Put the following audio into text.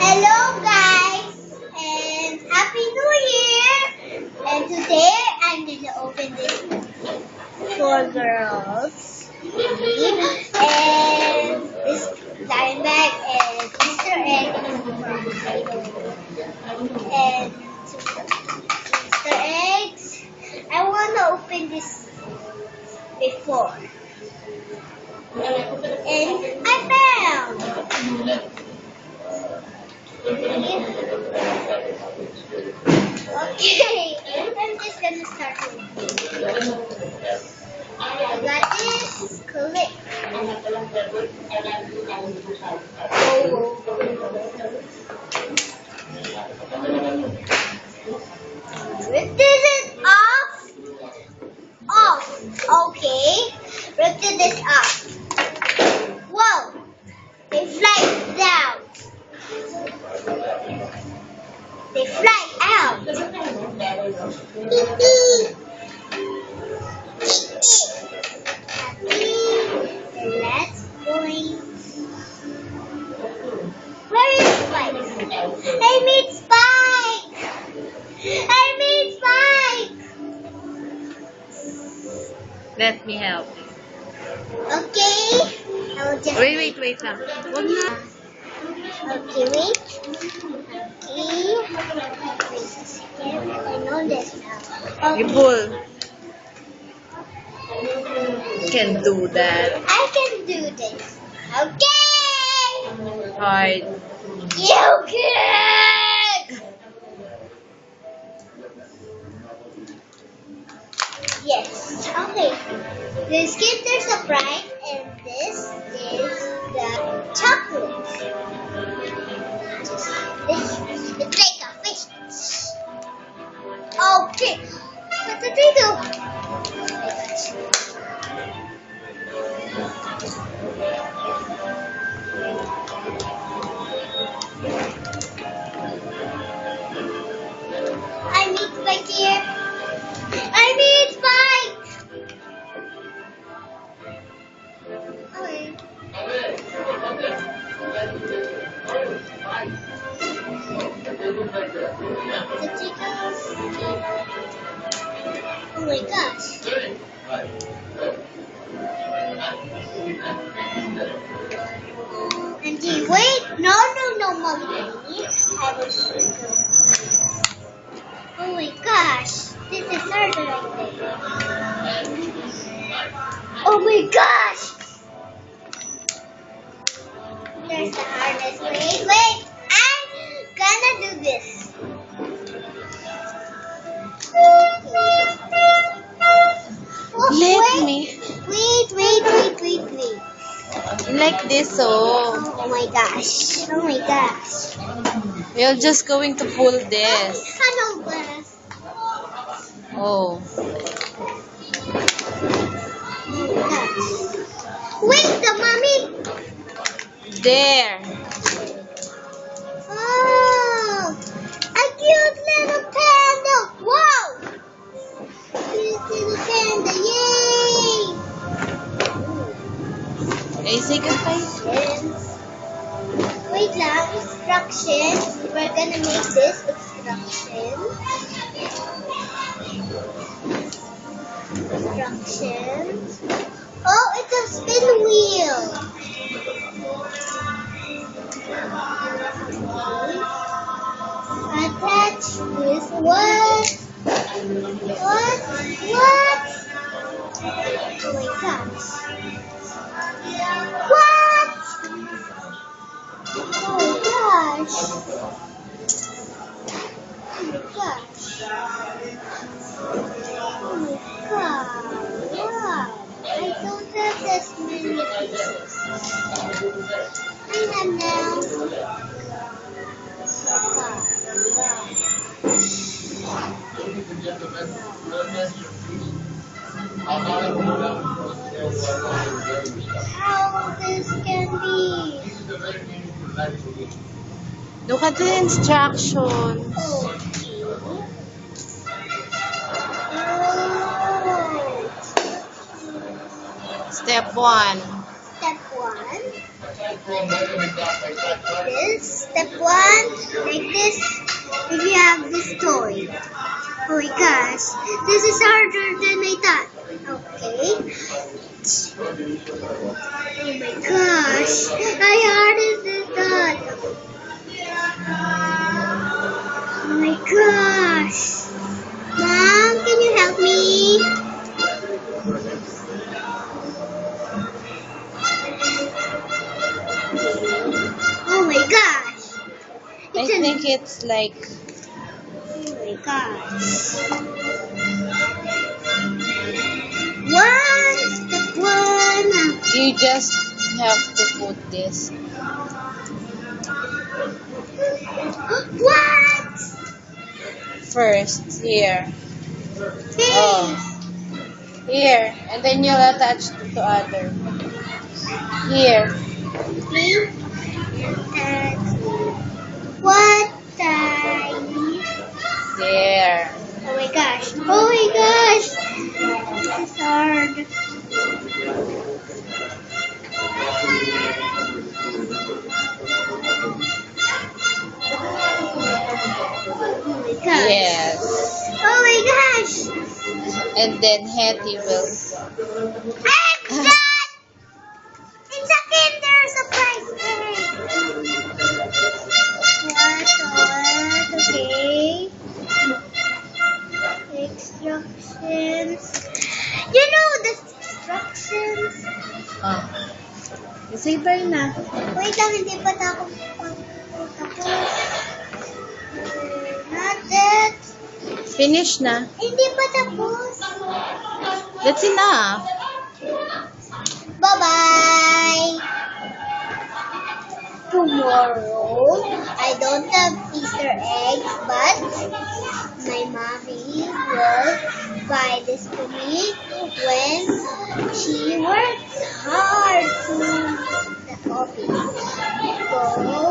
Hello guys and Happy New Year! And today I'm gonna open this for girls. And this dime bag and Easter egg and Easter eggs. I wanna open this before. And I found. Okay, I'm just gonna start with I got this clip. Rip this off. Off. Okay. Rip this off. Whoa. They fly down. They fly out. Let's going. Where is Spike? I meet Spike. I meet Spike. Let me help. Okay. I'll just Wait lang. Wag na. Okay, wait. Okay. Wait a second. I know this now. You Okay. pull. You can do that. I can do this. Okay. Hard. You can. Yes. Okay. The Skitter Surprise and this is the chocolate. It's like a fish. Okay. What did they do? I need Spike here. I need Spike. Okay. The chickens. Oh my gosh. Auntie, wait. No, mommy. I will show you. Oh my gosh. This is harder, I think. Oh my gosh. There's the harness. Wait. I'm gonna do this. Oh, Let me. Wait. Like this, oh. Oh my gosh. We're just going to pull this. Ano ba? Oh. Wait, the mommy. There. Oh, a cute little panda. Wow. Cute little panda. Yay. Ay, say goodbye. Wait lang. Instructions. We're gonna make this instruction. Oh, it's a spin wheel. Attach with what? What? Oh my gosh. What? Oh my gosh. Oh my gosh. Oh my god. Wow. I don't have this many pieces. I have now. How this can be? Look at the instructions. Oh. Step 1. Step 1. This step 1, like this. If you have this toy. Oh my gosh, this is harder than I thought. Okay. Oh my gosh, how hard is this done? Oh my gosh. Mom, can you help me? Oh my gosh. I think it's like, Oh my gosh. Step 1. you just have to put this. What? First, here. Hey. Oh. Here. And then you'll attach to other. Here. Okay. And what time? There. Oh my gosh. Oh my gosh. This is hard. Oh my gosh. Yes. Oh my gosh. And then Hetty will. Egg! It's a Kinder Surprise egg. What? Okay. Instructions. You know the instructions. Oh. Zipper na. Wait lang, hindi pa tapos. Not that. Finish na. Hindi pa tapos. That's enough. Bye-bye. Tomorrow, I don't have Easter eggs, but my mommy will buy this to me when she works hard to the office. So,